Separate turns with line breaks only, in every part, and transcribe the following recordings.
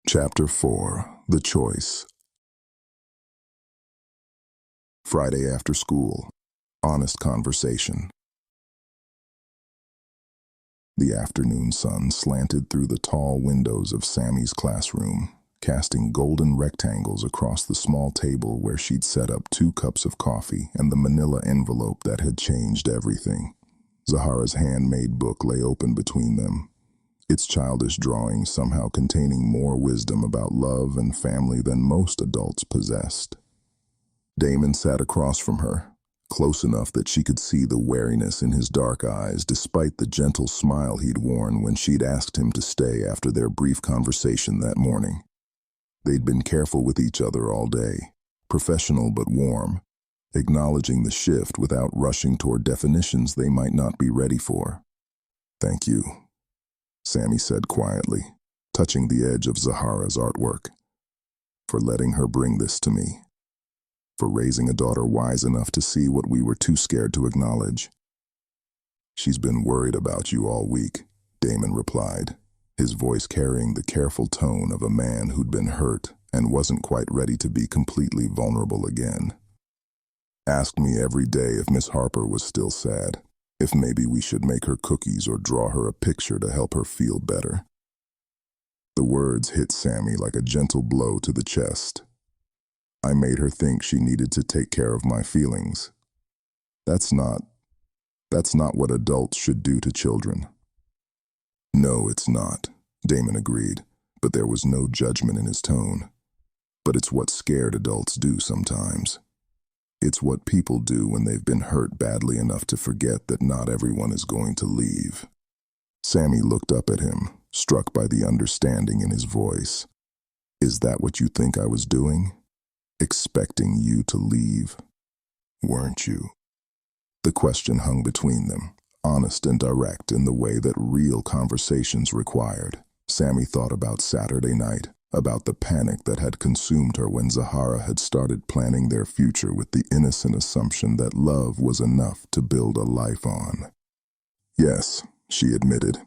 Chapter 4: The Choice. Friday after school. Honest conversation. The afternoon sun slanted through the tall windows of Sami's classroom, casting golden rectangles across the small table where she'd set up 2 cups of coffee and the manila envelope that had changed everything. Zahara's handmade book lay open between them, its childish drawings somehow containing more wisdom about love and family than most adults possessed. Damon sat across from her, close enough that she could see the wariness in his dark eyes despite the gentle smile he'd worn when she'd asked him to stay after their brief conversation that morning. They'd been careful with each other all day, professional but warm, acknowledging the shift without rushing toward definitions they might not be ready for. "Thank you," Sami said quietly, touching the edge of Zahara's artwork, "for letting her bring this to me, for raising a daughter wise enough to see what we were too scared to acknowledge." "She's been worried about you all week," Damon replied, his voice carrying the careful tone of a man who'd been hurt and wasn't quite ready to be completely vulnerable again. "Asked me every day if Miss Harper was still sad, if maybe we should make her cookies or draw her a picture to help her feel better." The words hit Sami like a gentle blow to the chest. "I made her think she needed to take care of my feelings. That's not what adults should do to children." "No, it's not," Damon agreed, but there was no judgment in his tone. "But it's what scared adults do sometimes. It's what people do when they've been hurt badly enough to forget that not everyone is going to leave." Sami looked up at him, struck by the understanding in his voice. "Is that what you think I was doing? Expecting you to leave? Weren't you?" The question hung between them, honest and direct in the way that real conversations required. Sami thought about Saturday night, about the panic that had consumed her when Zahara had started planning their future with the innocent assumption that love was enough to build a life on. "Yes," she admitted.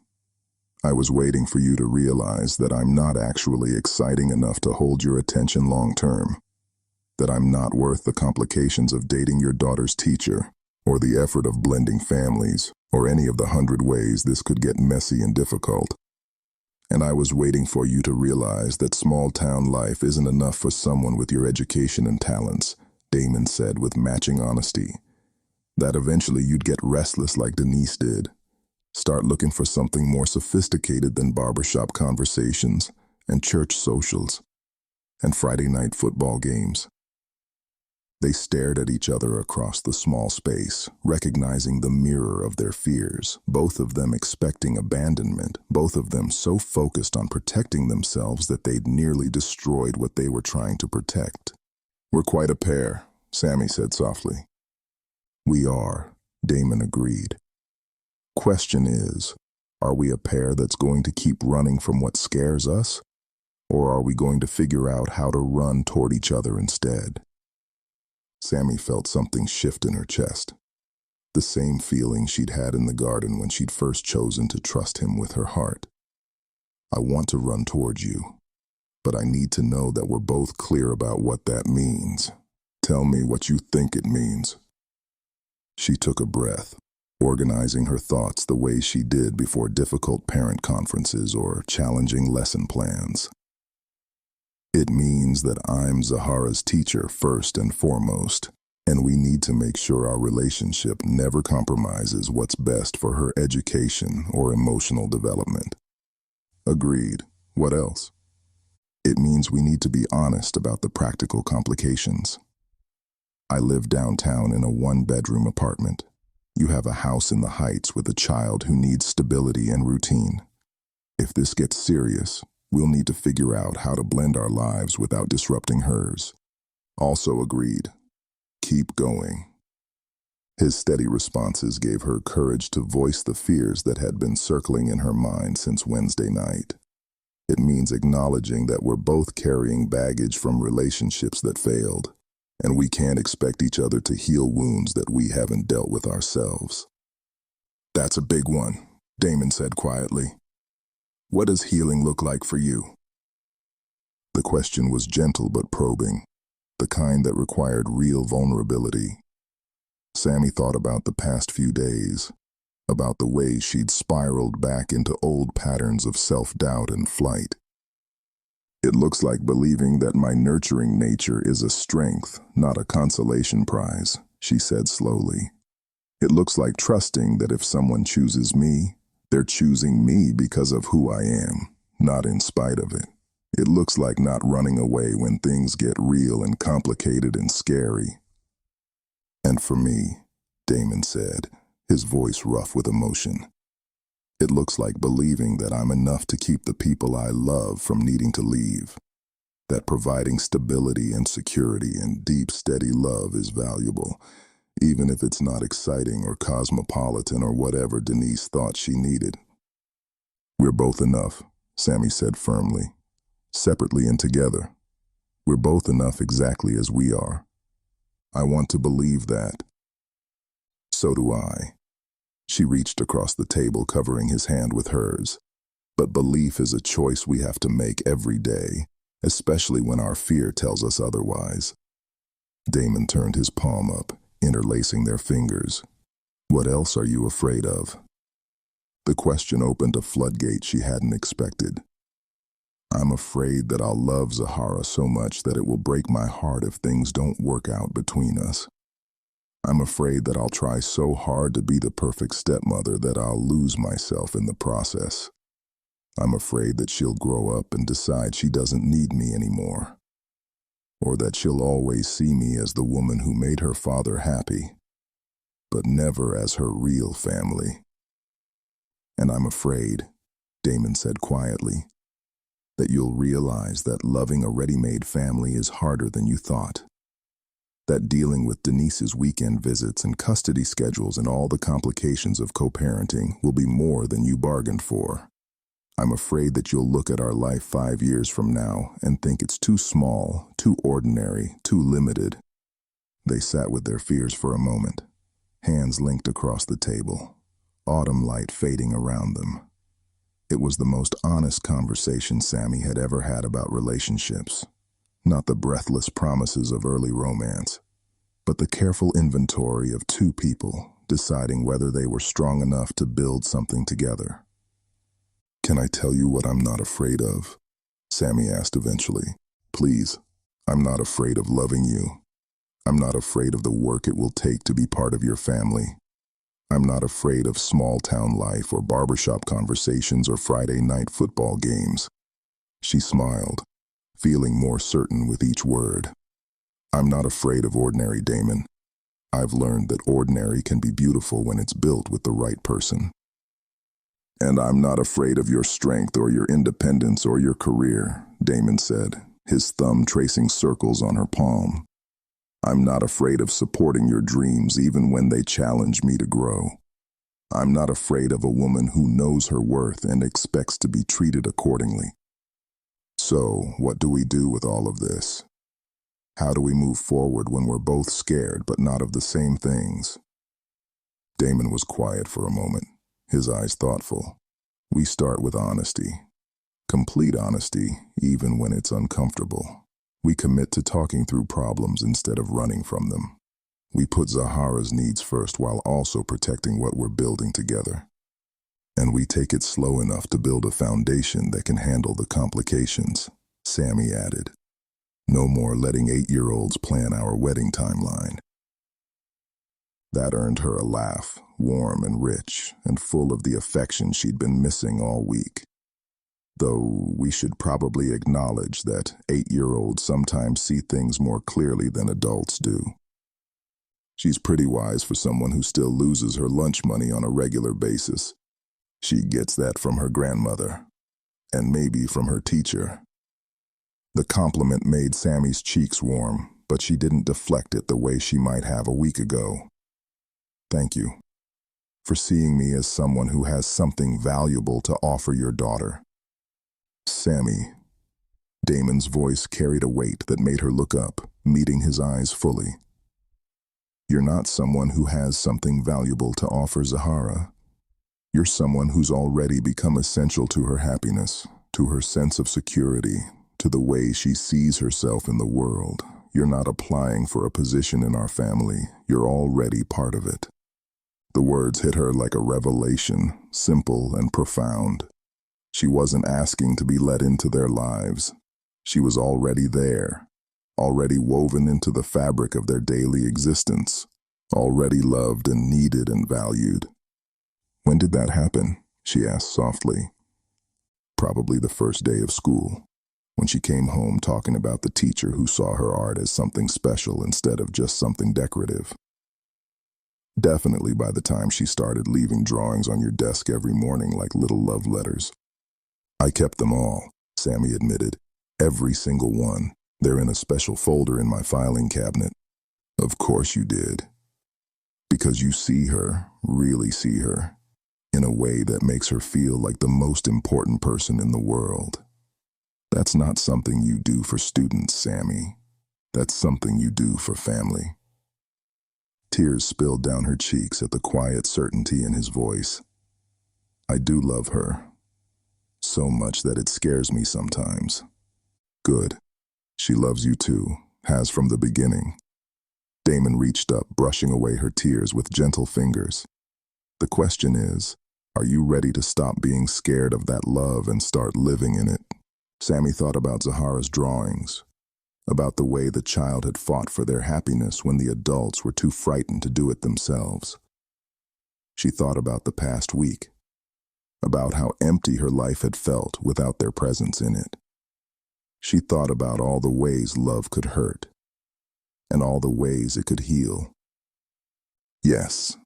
"I was waiting for you to realize that I'm not actually exciting enough to hold your attention long term, that I'm not worth the complications of dating your daughter's teacher, or the effort of blending families, or any of the 100 ways this could get messy and difficult. And I was waiting for you to realize that small-town life isn't enough for someone with your education and talents," Damon said with matching honesty. "That eventually you'd get restless like Denise did. Start looking for something more sophisticated than barbershop conversations, and church socials, and Friday night football games." They stared at each other across the small space, recognizing the mirror of their fears, both of them expecting abandonment, both of them so focused on protecting themselves that they'd nearly destroyed what they were trying to protect. "We're quite a pair," Sami said softly. "We are," Damon agreed. "Question is, are we a pair that's going to keep running from what scares us? Or are we going to figure out how to run toward each other instead?" Sami felt something shift in her chest. The same feeling she'd had in the garden when she'd first chosen to trust him with her heart. "I want to run toward you, but I need to know that we're both clear about what that means. Tell me what you think it means." She took a breath, organizing her thoughts the way she did before difficult parent conferences or challenging lesson plans. "It means that I'm Zahara's teacher first and foremost, and we need to make sure our relationship never compromises what's best for her education or emotional development." "Agreed. What else?" "It means we need to be honest about the practical complications. I live downtown in a 1-bedroom apartment. You have a house in the Heights with a child who needs stability and routine. If this gets serious, we'll need to figure out how to blend our lives without disrupting hers." "Also agreed. Keep going." His steady responses gave her courage to voice the fears that had been circling in her mind since Wednesday night. It means acknowledging that we're both carrying baggage from relationships that failed, and we can't expect each other to heal wounds that we haven't dealt with ourselves. "That's a big one," Damon said quietly. "What does healing look like for you?" The question was gentle but probing, the kind that required real vulnerability. Sami thought about the past few days, about the ways she'd spiraled back into old patterns of self-doubt and flight. It looks like believing that my nurturing nature is a strength, not a consolation prize, she said slowly. It looks like trusting that if someone chooses me, they're choosing me because of who I am, not in spite of it. It looks like not running away when things get real and complicated and scary. And for me, Damon said, his voice rough with emotion, it looks like believing that I'm enough to keep the people I love from needing to leave, that providing stability and security and deep, steady love is valuable, even if it's not exciting or cosmopolitan or whatever Denise thought she needed. We're both enough, Sami said firmly, separately and together. We're both enough exactly as we are. I want to believe that. So do I. She reached across the table, covering his hand with hers. But belief is a choice we have to make every day, especially when our fear tells us otherwise. Damon turned his palm up, interlacing their fingers. What else are you afraid of? The question opened a floodgate she hadn't expected. I'm afraid that I'll love Zahara so much that it will break my heart if things don't work out between us. I'm afraid that I'll try so hard to be the perfect stepmother that I'll lose myself in the process. I'm afraid that she'll grow up and decide she doesn't need me anymore, or that she'll always see me as the woman who made her father happy, but never as her real family. And I'm afraid, Damon said quietly, that you'll realize that loving a ready-made family is harder than you thought. That dealing with Denise's weekend visits and custody schedules and all the complications of co-parenting will be more than you bargained for. I'm afraid that you'll look at our life 5 years from now and think it's too small, too ordinary, too limited. They sat with their fears for a moment, hands linked across the table, autumn light fading around them. It was the most honest conversation Sami had ever had about relationships. Not the breathless promises of early romance, but the careful inventory of two people deciding whether they were strong enough to build something together. Can I tell you what I'm not afraid of? Sami asked eventually. Please, I'm not afraid of loving you. I'm not afraid of the work it will take to be part of your family. I'm not afraid of small-town life or barbershop conversations or Friday night football games. She smiled, feeling more certain with each word. I'm not afraid of ordinary, Damon. I've learned that ordinary can be beautiful when it's built with the right person. And I'm not afraid of your strength or your independence or your career, Damon said, his thumb tracing circles on her palm. I'm not afraid of supporting your dreams even when they challenge me to grow. I'm not afraid of a woman who knows her worth and expects to be treated accordingly. So, what do we do with all of this? How do we move forward when we're both scared but not of the same things? Damon was quiet for a moment, his eyes thoughtful. We start with honesty. Complete honesty, even when it's uncomfortable. We commit to talking through problems instead of running from them. We put Zahara's needs first while also protecting what we're building together. And we take it slow enough to build a foundation that can handle the complications, Sami added. No more letting 8-year-olds plan our wedding timeline. That earned her a laugh, warm and rich, and full of the affection she'd been missing all week. Though we should probably acknowledge that 8-year-olds sometimes see things more clearly than adults do. She's pretty wise for someone who still loses her lunch money on a regular basis. She gets that from her grandmother, and maybe from her teacher. The compliment made Sami's cheeks warm, but she didn't deflect it the way she might have a week ago. Thank you for seeing me as someone who has something valuable to offer your daughter. Sami. Damon's voice carried a weight that made her look up, meeting his eyes fully. You're not someone who has something valuable to offer Zahara. You're someone who's already become essential to her happiness, to her sense of security, to the way she sees herself in the world. You're not applying for a position in our family. You're already part of it. The words hit her like a revelation, simple and profound. She wasn't asking to be let into their lives. She was already there, already woven into the fabric of their daily existence, already loved and needed and valued. "When did that happen?" she asked softly. "Probably the first day of school, when she came home talking about the teacher who saw her art as something special instead of just something decorative. Definitely by the time she started leaving drawings on your desk every morning like little love letters." "I kept them all," Sami admitted. "Every single one. They're in a special folder in my filing cabinet." "Of course you did. Because you see her, really see her, in a way that makes her feel like the most important person in the world. That's not something you do for students, Sami. That's something you do for family." Tears spilled down her cheeks at the quiet certainty in his voice. "I do love her. So much that it scares me sometimes." "Good. She loves you too, has from the beginning." Damon reached up, brushing away her tears with gentle fingers. "The question is, are you ready to stop being scared of that love and start living in it?" Sami thought about Zahara's drawings, about the way the child had fought for their happiness when the adults were too frightened to do it themselves. She thought about the past week, about how empty her life had felt without their presence in it. She thought about all the ways love could hurt, and all the ways it could heal. "Yes,"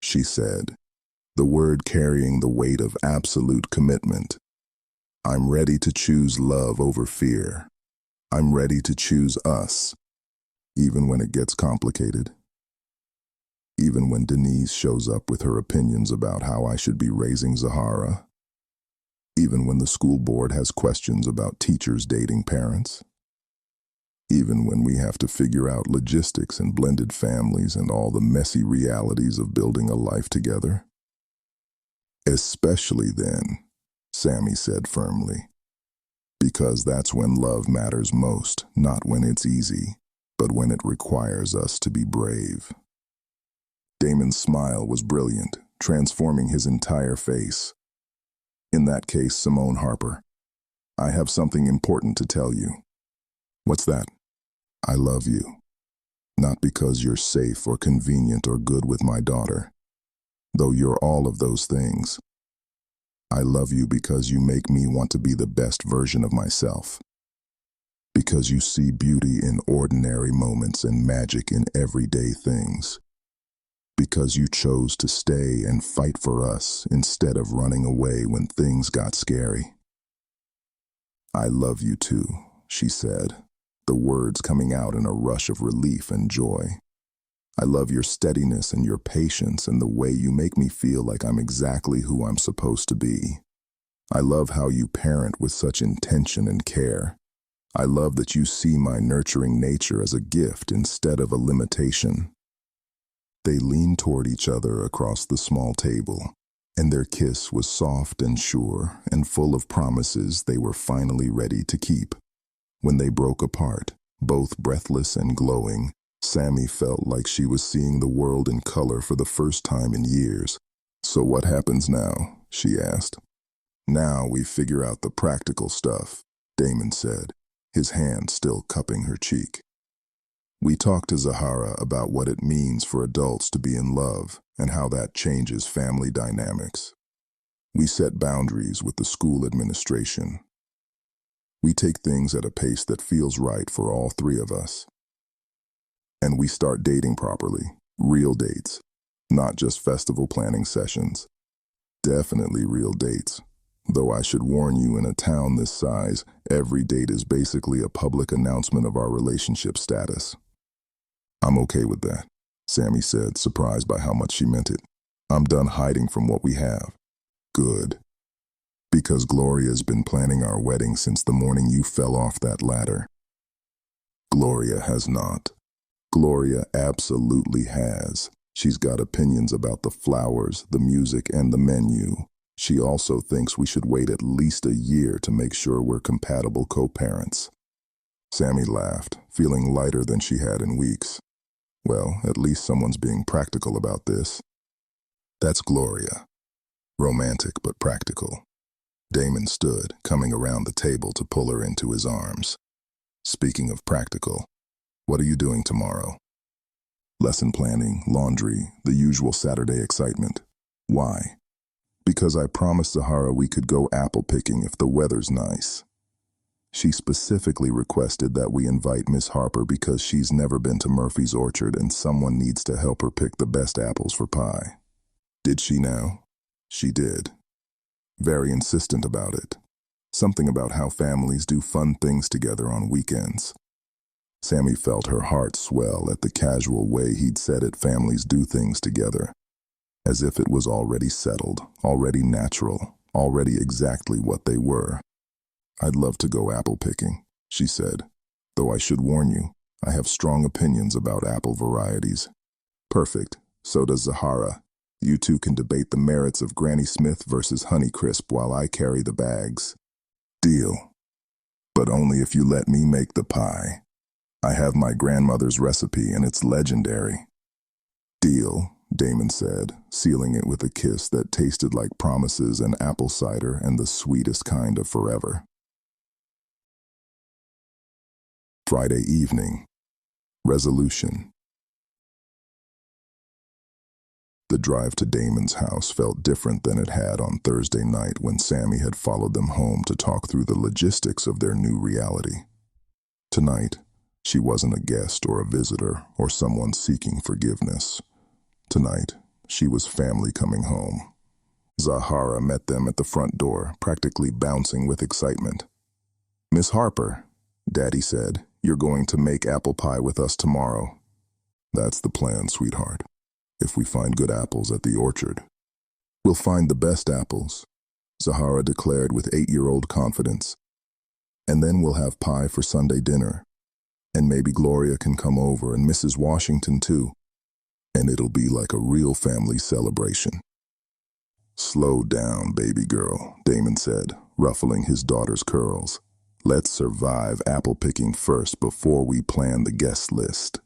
she said, the word carrying the weight of absolute commitment. "I'm ready to choose love over fear. I'm ready to choose us, even when it gets complicated. Even when Denise shows up with her opinions about how I should be raising Zahara. Even when the school board has questions about teachers dating parents. Even when we have to figure out logistics and blended families and all the messy realities of building a life together. Especially then," Sami said firmly. "Because that's when love matters most, not when it's easy, but when it requires us to be brave." Damon's smile was brilliant, transforming his entire face. "In that case, Miss Harper, I have something important to tell you." "What's that?" "I love you. Not because you're safe or convenient or good with my daughter, though you're all of those things. I love you because you make me want to be the best version of myself. Because you see beauty in ordinary moments and magic in everyday things. Because you chose to stay and fight for us instead of running away when things got scary." "I love you too," she said, the words coming out in a rush of relief and joy. "I love your steadiness and your patience and the way you make me feel like I'm exactly who I'm supposed to be. I love how you parent with such intention and care. I love that you see my nurturing nature as a gift instead of a limitation." They leaned toward each other across the small table, and their kiss was soft and sure and full of promises they were finally ready to keep. When they broke apart, both breathless and glowing, Sami felt like she was seeing the world in color for the first time in years. "So what happens now?" she asked. "Now we figure out the practical stuff," Damon said, his hand still cupping her cheek. "We talked to Zahara about what it means for adults to be in love and how that changes family dynamics. We set boundaries with the school administration. We take things at a pace that feels right for all three of us. And we start dating properly, real dates, not just festival planning sessions. Definitely real dates. Though I should warn you, in a town this size, every date is basically a public announcement of our relationship status." "I'm okay with that," Sami said, surprised by how much she meant it. "I'm done hiding from what we have." "Good. Because Gloria's been planning our wedding since the morning you fell off that ladder." "Gloria has not." "Gloria absolutely has. She's got opinions about the flowers, the music, and the menu. She also thinks we should wait at least a year to make sure we're compatible co-parents. Sami laughed, feeling lighter than she had in weeks. Well, at least someone's being practical about this. That's Gloria. Romantic but practical. Damon stood, coming around the table to pull her into his arms. Speaking of practical, what are you doing tomorrow? Lesson planning, laundry, the usual Saturday excitement. Why? Because I promised Zahara we could go apple picking if the weather's nice. She specifically requested that we invite Miss Harper because she's never been to Murphy's Orchard and someone needs to help her pick the best apples for pie. Did she now? She did. Very insistent about it. Something about how families do fun things together on weekends. Sami felt her heart swell at the casual way he'd said it, families do things together. As if it was already settled, already natural, already exactly what they were. I'd love to go apple picking, she said, though I should warn you, I have strong opinions about apple varieties. Perfect, so does Zahara. You two can debate the merits of Granny Smith versus Honeycrisp while I carry the bags. Deal. But only if you let me make the pie. I have my grandmother's recipe and it's legendary. Deal, Damon said, sealing it with a kiss that tasted like promises and apple cider and the sweetest kind of forever. Friday evening. Resolution. The drive to Damon's house felt different than it had on Thursday night when Sami had followed them home to talk through the logistics of their new reality. Tonight, she wasn't a guest or a visitor or someone seeking forgiveness. Tonight, she was family coming home. Zahara met them at the front door, practically bouncing with excitement. Miss Harper, Daddy said, you're going to make apple pie with us tomorrow. That's the plan, sweetheart. If we find good apples at the orchard. We'll find the best apples, Zahara declared with 8-year-old confidence. And then we'll have pie for Sunday dinner. And maybe Gloria can come over and Mrs. Washington too. And it'll be like a real family celebration. Slow down, baby girl, Damon said, ruffling his daughter's curls. Let's survive apple picking first before we plan the guest list.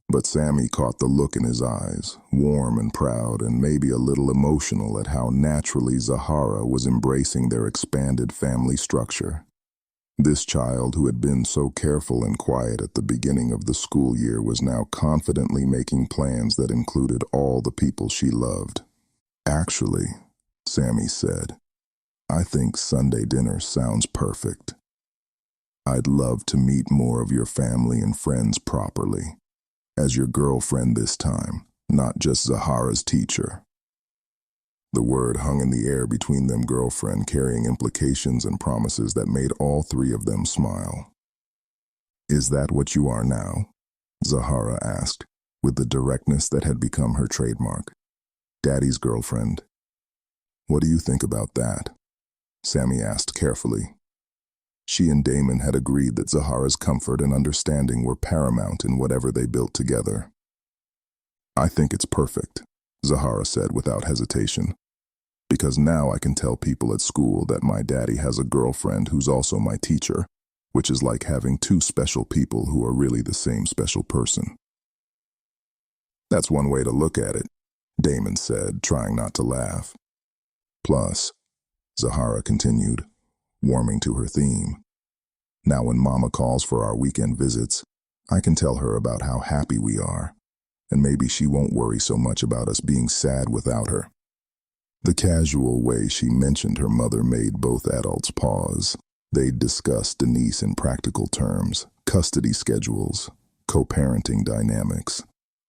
But Sami caught the look in his eyes, warm and proud and maybe a little emotional at how naturally Zahara was embracing their expanded family structure. This child who had been so careful and quiet at the beginning of the school year was now confidently making plans that included all the people she loved. Actually, Sami said, I think Sunday dinner sounds perfect. I'd love to meet more of your family and friends properly. As your girlfriend this time, not just Zahara's teacher. The word hung in the air between them, girlfriend, carrying implications and promises that made all three of them smile. Is that what you are now? Zahara asked, with the directness that had become her trademark. Daddy's girlfriend. What do you think about that? Sami asked carefully. She and Damon had agreed that Zahara's comfort and understanding were paramount in whatever they built together. I think it's perfect, Zahara said without hesitation. Because now I can tell people at school that my daddy has a girlfriend who's also my teacher, which is like having two special people who are really the same special person. That's one way to look at it, Damon said, trying not to laugh. Plus, Zahara continued, warming to her theme. Now when Mama calls for our weekend visits, I can tell her about how happy we are, and maybe she won't worry so much about us being sad without her. The casual way she mentioned her mother made both adults pause. They'd discussed Denise in practical terms, custody schedules, co-parenting dynamics,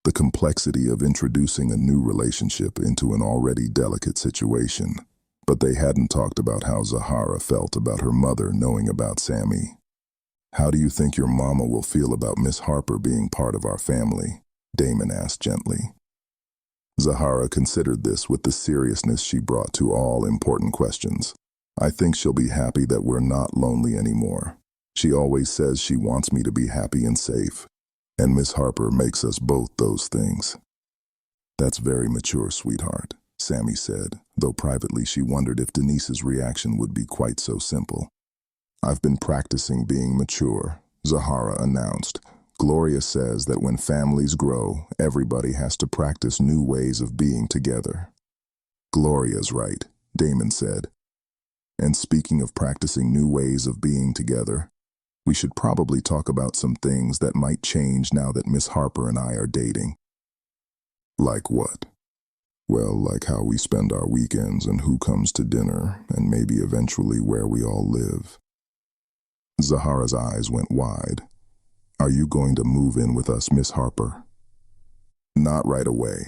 the complexity of introducing a new relationship into an already delicate situation. But they hadn't talked about how Zahara felt about her mother knowing about Sami. How do you think your mama will feel about Miss Harper being part of our family? Damon asked gently. Zahara considered this with the seriousness she brought to all important questions. I think she'll be happy that we're not lonely anymore. She always says she wants me to be happy and safe. And Miss Harper makes us both those things. That's very mature, sweetheart. Sami said, though privately she wondered if Denise's reaction would be quite so simple. I've been practicing being mature, Zahara announced. Gloria says that when families grow, everybody has to practice new ways of being together. Gloria's right, Damon said. And speaking of practicing new ways of being together, we should probably talk about some things that might change now that Miss Harper and I are dating. Like what? Well, like how we spend our weekends and who comes to dinner, and maybe eventually where we all live. Zahara's eyes went wide. Are you going to move in with us, Miss Harper? Not right away,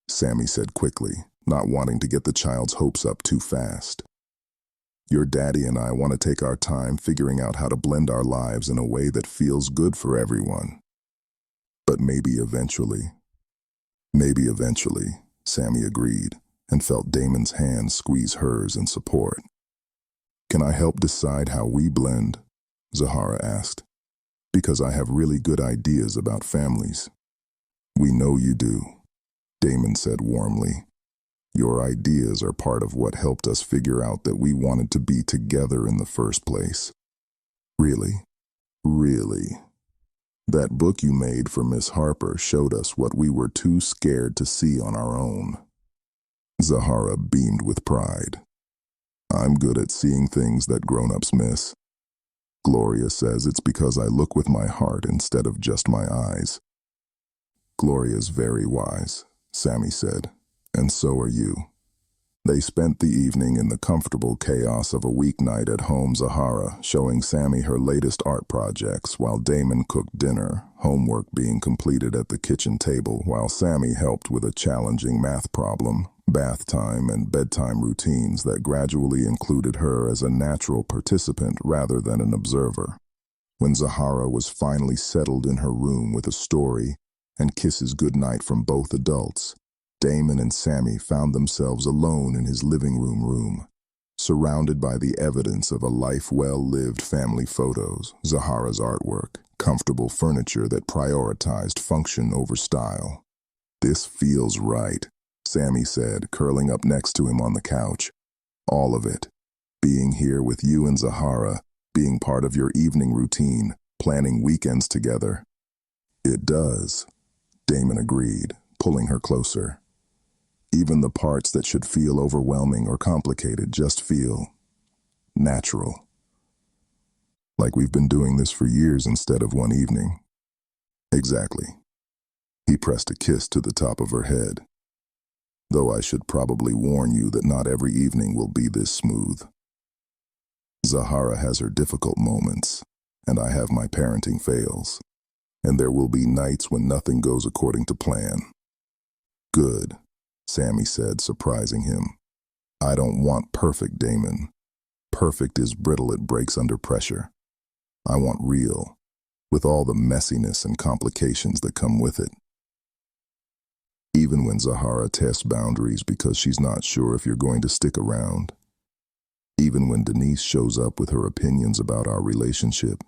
Sami said quickly, not wanting to get the child's hopes up too fast. Your daddy and I want to take our time figuring out how to blend our lives in a way that feels good for everyone. But maybe eventually. Maybe eventually, Sami agreed, and felt Damon's hand squeeze hers in support. Can I help decide how we blend? Zahara asked. Because I have really good ideas about families. We know you do, Damon said warmly. Your ideas are part of what helped us figure out that we wanted to be together in the first place. Really? Really? That book you made for Miss Harper showed us what we were too scared to see on our own. Zahara beamed with pride. I'm good at seeing things that grown-ups miss. Gloria says it's because I look with my heart instead of just my eyes. Gloria's very wise, Sami said, and so are you. They spent the evening in the comfortable chaos of a weeknight at home. Zahara showing Sami her latest art projects while Damon cooked dinner, homework being completed at the kitchen table while Sami helped with a challenging math problem, bath time and bedtime routines that gradually included her as a natural participant rather than an observer. When Zahara was finally settled in her room with a story and kisses goodnight from both adults, Damon and Sami found themselves alone in his living room, surrounded by the evidence of a life well-lived, family photos, Zahara's artwork, comfortable furniture that prioritized function over style. This feels right, Sami said, curling up next to him on the couch. All of it. Being here with you and Zahara, being part of your evening routine, planning weekends together. It does, Damon agreed, pulling her closer. Even the parts that should feel overwhelming or complicated just feel natural. Like we've been doing this for years instead of one evening. Exactly. He pressed a kiss to the top of her head. Though I should probably warn you that not every evening will be this smooth. Zahara has her difficult moments, and I have my parenting fails. And there will be nights when nothing goes according to plan. Good, Sami said, surprising him. I don't want perfect, Damon. Perfect is brittle, it breaks under pressure. I want real, with all the messiness and complications that come with it. Even when Zahara tests boundaries because she's not sure if you're going to stick around. Even when Denise shows up with her opinions about our relationship.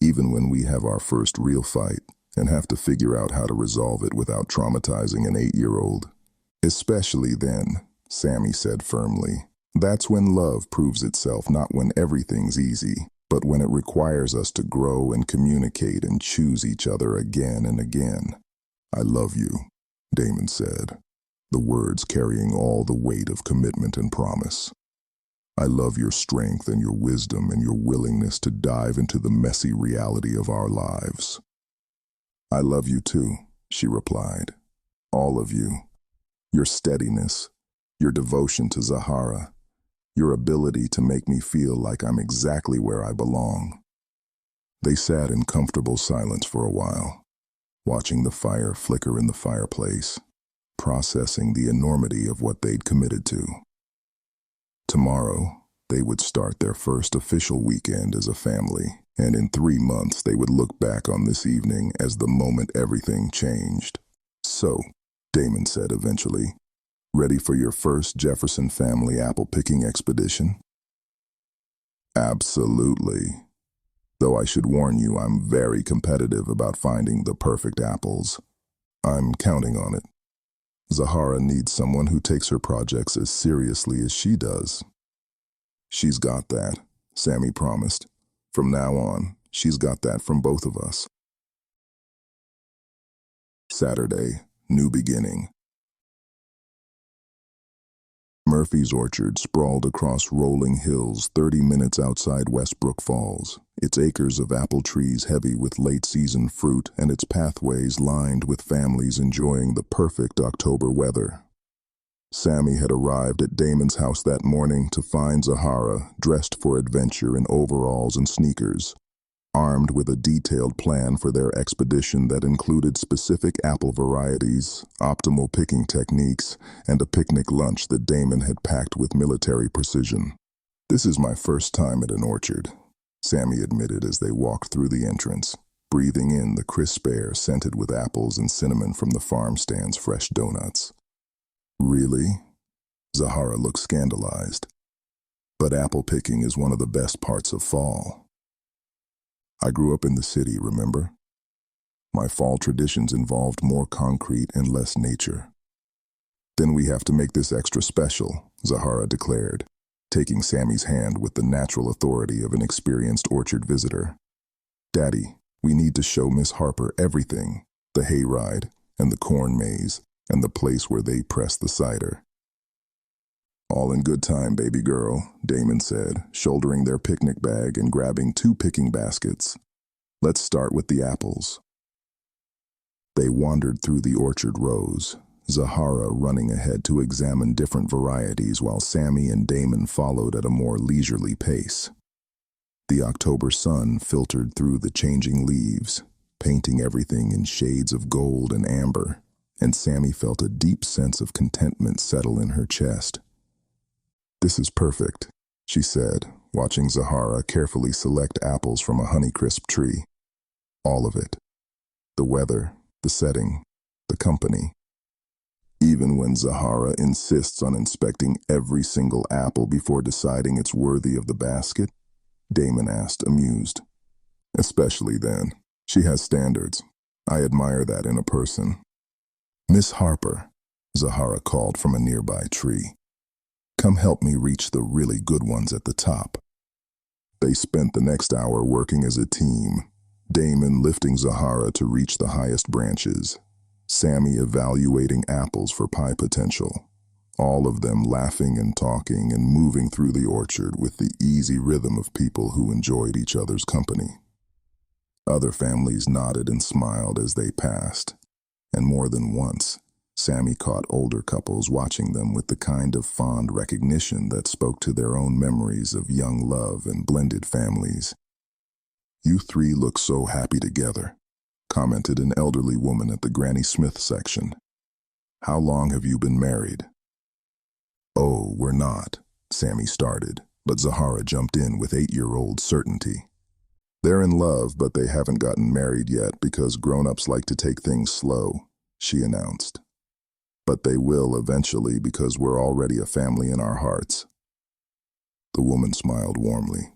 Even when we have our first real fight and have to figure out how to resolve it without traumatizing an 8-year-old. Especially then, Sami said firmly. That's when love proves itself, not when everything's easy, but when it requires us to grow and communicate and choose each other again and again. I love you, Damon said, the words carrying all the weight of commitment and promise. I love your strength and your wisdom and your willingness to dive into the messy reality of our lives. I love you too, she replied. All of you. Your steadiness, your devotion to Zahara, your ability to make me feel like I'm exactly where I belong. They sat in comfortable silence for a while, watching the fire flicker in the fireplace, processing the enormity of what they'd committed to. Tomorrow, they would start their first official weekend as a family, and in 3 months they would look back on this evening as the moment everything changed. So, Damon said eventually, ready for your first Jefferson family apple-picking expedition? Absolutely. Though I should warn you, I'm very competitive about finding the perfect apples. I'm counting on it. Zahara needs someone who takes her projects as seriously as she does. She's got that, Sami promised. From now on, she's got that from both of us. Saturday, new beginning. Murphy's orchard sprawled across rolling hills 30 minutes outside Westbrooke Falls, its acres of apple trees heavy with late-season fruit and its pathways lined with families enjoying the perfect October weather. Sami had arrived at Damon's house that morning to find Zahara dressed for adventure in overalls and sneakers, armed with a detailed plan for their expedition that included specific apple varieties, optimal picking techniques, and a picnic lunch that Damon had packed with military precision. "This is my first time at an orchard," Sami admitted as they walked through the entrance, breathing in the crisp air scented with apples and cinnamon from the farm stand's fresh donuts. "Really?" Zahara looked scandalized. "But apple picking is one of the best parts of fall. I grew up in the city, remember? My fall traditions involved more concrete and less nature." "Then we have to make this extra special," Zahara declared, taking Sami's hand with the natural authority of an experienced orchard visitor. "Daddy, we need to show Miss Harper everything, the hayride, and the corn maze, and the place where they press the cider." "All in good time, baby girl," Damon said, shouldering their picnic bag and grabbing 2 picking baskets. "Let's start with the apples." They wandered through the orchard rows, Zahara running ahead to examine different varieties while Sami and Damon followed at a more leisurely pace. The October sun filtered through the changing leaves, painting everything in shades of gold and amber, and Sami felt a deep sense of contentment settle in her chest. "This is perfect," she said, watching Zahara carefully select apples from a Honeycrisp tree. "All of it. The weather, the setting, the company." Even when Zahara insists on inspecting every single apple before deciding it's worthy of the basket, Damon asked, amused. "Especially then. She has standards. I admire that in a person." "Miss Harper," Zahara called from a nearby tree. "Come help me reach the really good ones at the top." They spent the next hour working as a team, Damon lifting Zahara to reach the highest branches, Sami evaluating apples for pie potential, all of them laughing and talking and moving through the orchard with the easy rhythm of people who enjoyed each other's company. Other families nodded and smiled as they passed, and more than once, Sami caught older couples watching them with the kind of fond recognition that spoke to their own memories of young love and blended families. "You 3 look so happy together," commented an elderly woman at the Granny Smith section. "How long have you been married?" "Oh, we're not," Sami started, but Zahara jumped in with 8-year-old certainty. "They're in love, but they haven't gotten married yet because grown-ups like to take things slow," she announced. "But they will eventually because we're already a family in our hearts." The woman smiled warmly.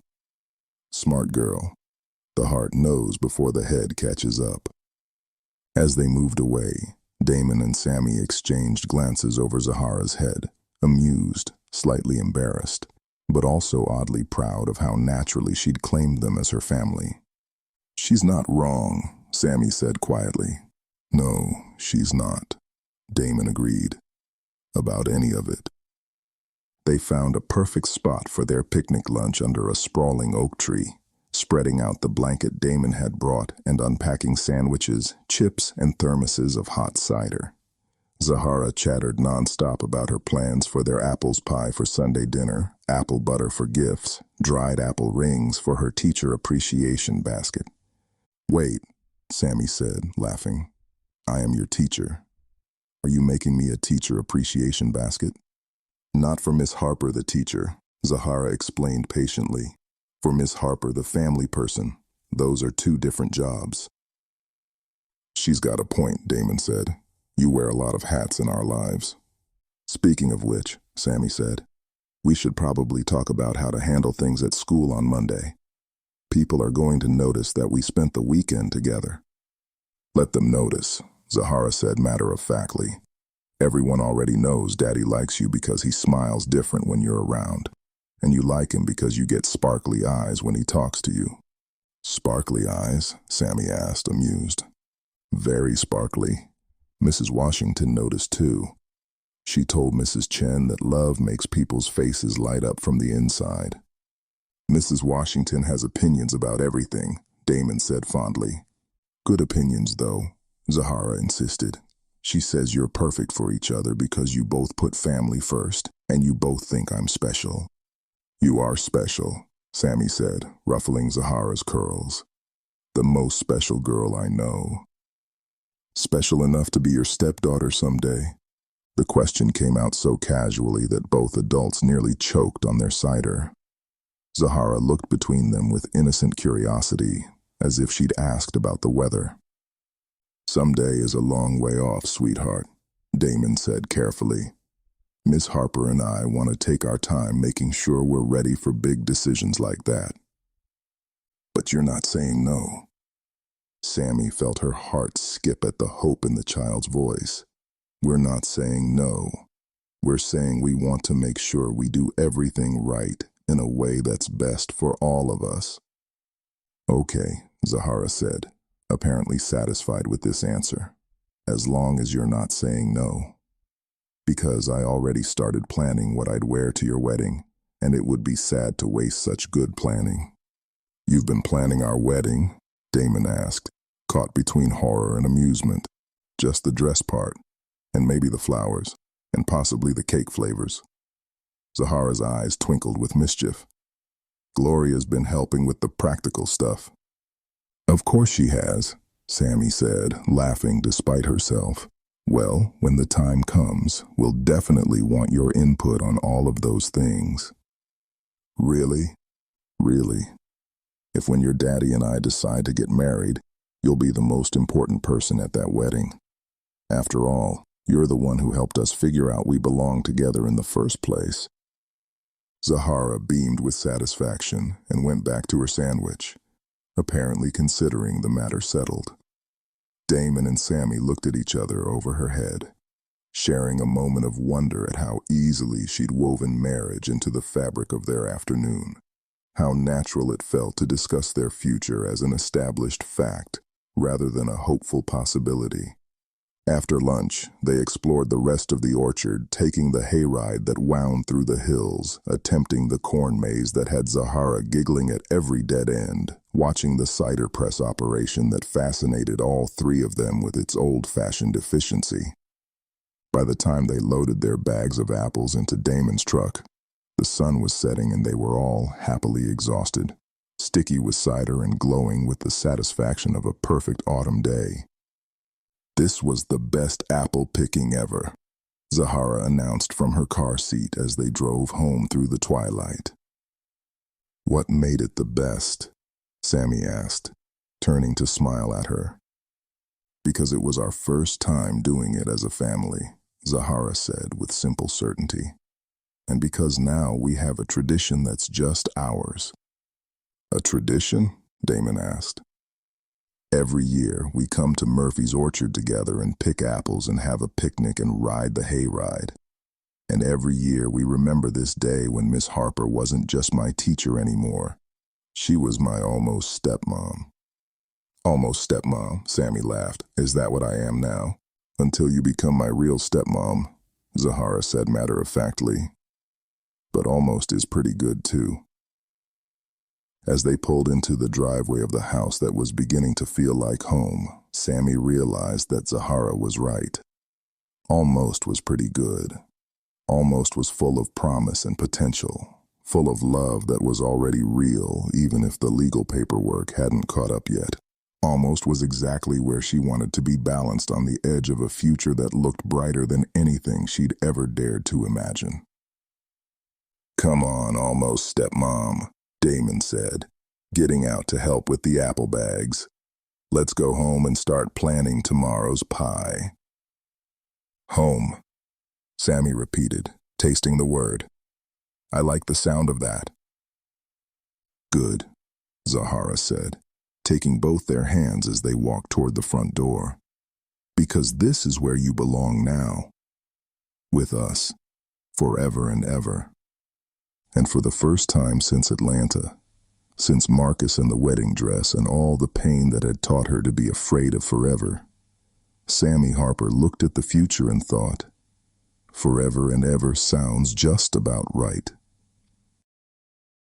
"Smart girl. The heart knows before the head catches up." As they moved away, Damon and Sami exchanged glances over Zahara's head, amused, slightly embarrassed, but also oddly proud of how naturally she'd claimed them as her family. "She's not wrong," Sami said quietly. "No, she's not," Damon agreed. "About any of it." They found a perfect spot for their picnic lunch under a sprawling oak tree, spreading out the blanket Damon had brought and unpacking sandwiches, chips, and thermoses of hot cider. Zahara chattered nonstop about her plans for their apples pie for Sunday dinner, apple butter for gifts, dried apple rings for her teacher appreciation basket. "Wait," Sami said, laughing. "I am your teacher. Are you making me a teacher appreciation basket?" "Not for Miss Harper, the teacher," Zahara explained patiently. "For Miss Harper, the family person. Those are 2 different jobs." "She's got a point," Damon said. "You wear a lot of hats in our lives." "Speaking of which," Sami said, "we should probably talk about how to handle things at school on Monday. People are going to notice that we spent the weekend together." "Let them notice," Zahara said matter-of-factly. Everyone already knows Daddy likes you because he smiles different when you're around. And you like him because you get sparkly eyes when he talks to you." "Sparkly eyes?" Sami asked, amused. "Very sparkly." Mrs. Washington noticed too. She told Mrs. Chen that love makes people's faces light up from the inside. "Mrs. Washington has opinions about everything," Damon said fondly. "Good opinions, though," Zahara insisted. "She says you're perfect for each other because you both put family first, and you both think I'm special." "You are special," Sami said, ruffling Zahara's curls. "The most special girl I know." "Special enough to be your stepdaughter someday?" The question came out so casually that both adults nearly choked on their cider. Zahara looked between them with innocent curiosity, as if she'd asked about the weather. "Someday is a long way off, sweetheart," Damon said carefully. "Miss Harper and I want to take our time making sure we're ready for big decisions like that." "But you're not saying no." Sami felt her heart skip at the hope in the child's voice. "We're not saying no. We're saying we want to make sure we do everything right in a way that's best for all of us." "Okay," Zahara said, apparently satisfied with this answer. "As long as you're not saying no. Because I already started planning what I'd wear to your wedding, and it would be sad to waste such good planning." "You've been planning our wedding?" Damon asked, caught between horror and amusement. "Just the dress part, and maybe the flowers, and possibly the cake flavors." Zahara's eyes twinkled with mischief. "Gloria's been helping with the practical stuff." "Of course she has," Sami said, laughing despite herself. "Well, when the time comes, we'll definitely want your input on all of those things." "Really?" "Really. If when your daddy and I decide to get married, you'll be the most important person at that wedding. After all, you're the one who helped us figure out we belong together in the first place." Zahara beamed with satisfaction and went back to her sandwich, apparently considering the matter settled. Damon and Sami looked at each other over her head, sharing a moment of wonder at how easily she'd woven marriage into the fabric of their afternoon. How natural it felt to discuss their future as an established fact rather than a hopeful possibility. After lunch, they explored the rest of the orchard, taking the hayride that wound through the hills, attempting the corn maze that had Zahara giggling at every dead end, watching the cider press operation that fascinated all three of them with its old-fashioned efficiency. By the time they loaded their bags of apples into Damon's truck, the sun was setting and they were all happily exhausted, sticky with cider and glowing with the satisfaction of a perfect autumn day. "This was the best apple picking ever," Zahara announced from her car seat as they drove home through the twilight. "What made it the best?" Sami asked, turning to smile at her. "Because it was our first time doing it as a family," Zahara said with simple certainty. "And because now we have a tradition that's just ours." "A tradition?" Damon asked. "Every year, we come to Murphy's orchard together and pick apples and have a picnic and ride the hayride. And every year we remember this day when Miss Harper wasn't just my teacher anymore. She was my almost stepmom." "Almost stepmom," Sami laughed. "Is that what I am now?" "Until you become my real stepmom," Zahara said matter-of-factly. "But almost is pretty good too." As they pulled into the driveway of the house that was beginning to feel like home, Sami realized that Zahara was right. Almost was pretty good. Almost was full of promise and potential, full of love that was already real even if the legal paperwork hadn't caught up yet. Almost was exactly where she wanted to be, balanced on the edge of a future that looked brighter than anything she'd ever dared to imagine. "Come on, almost stepmom," Damon said, getting out to help with the apple bags. "Let's go home and start planning tomorrow's pie." "Home," Sami repeated, tasting the word. "I like the sound of that." "Good," Zahara said, taking both their hands as they walked toward the front door. "Because this is where you belong now. With us. Forever and ever. And for the first time since Atlanta, since Marcus and the wedding dress and all the pain that had taught her to be afraid of forever, Sami Harper looked at the future and thought, forever and ever sounds just about right.